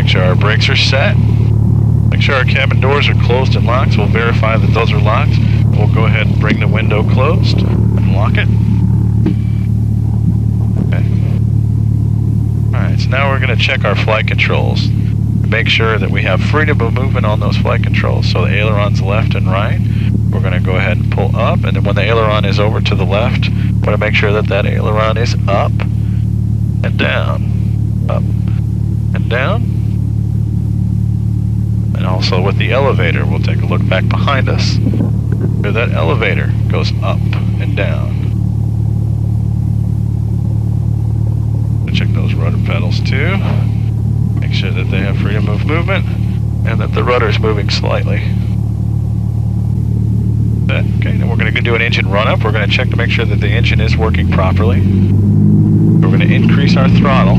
Make sure our brakes are set. Make sure our cabin doors are closed and locked. So we'll verify that those are locked. We'll go ahead and bring the window closed and lock it. Okay. Alright, so now we're going to check our flight controls. Make sure that we have freedom of movement on those flight controls. So the ailerons left and right. We're going to go ahead and pull up, and then when the aileron is over to the left, we're going to make sure that that aileron is up and down. Up and down. And also with the elevator, we'll take a look back behind us. Where that elevator goes up and down. Check those rudder pedals too. Make sure that they have freedom of movement and that the rudder is moving slightly. Okay, then we're going to do an engine run-up. We're going to check to make sure that the engine is working properly. We're going to increase our throttle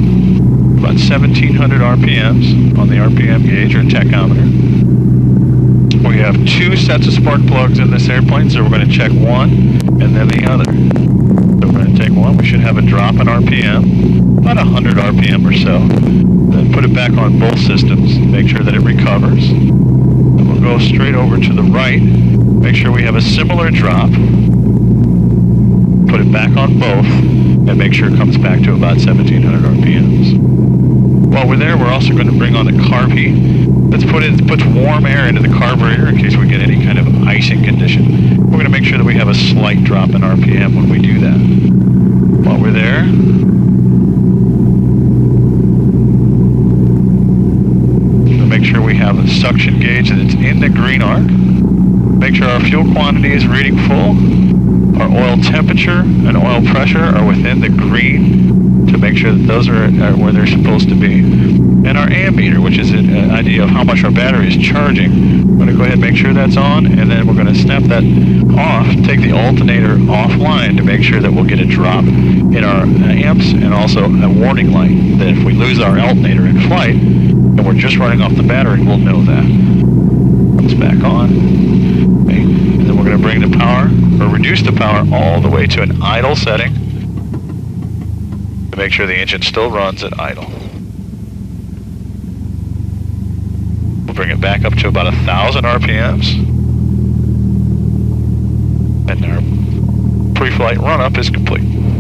about 1700 RPMs on the RPM gauge or tachometer. We have two sets of spark plugs in this airplane, so we're going to check one and then the other. So we're going to take one. We should have a drop in RPM, about 100 RPM or so. Then put it back on both systems, make sure that it recovers. Then we'll go straight over to the right, make sure we have a similar drop. Put it back on both, and make sure it comes back to about 1700 RPMs. While we're there, we're also going to bring on the carb heat. Let's puts warm air into the carburetor in case we get any kind of icing condition. We're going to make sure that we have a slight drop in RPM when we do that. While we're there, make sure we have a suction gauge that's in the green arc. Make sure our fuel quantity is reading full. Our oil temperature and oil pressure are within the green to make sure that those are where they're supposed to be. And our ammeter, which is an idea of how much our battery is charging. I'm going to go ahead and make sure that's on, and then we're going to snap that off, take the alternator offline to make sure that we'll get a drop in our amps, and also a warning light that if we lose our alternator in flight and we're just running off the battery, we'll know that. Comes back on. Okay. And then we're going to bring the power, or reduce the power all the way to an idle setting to make sure the engine still runs at idle. Bring it back up to about 1,000 RPMs. And our pre-flight run-up is complete.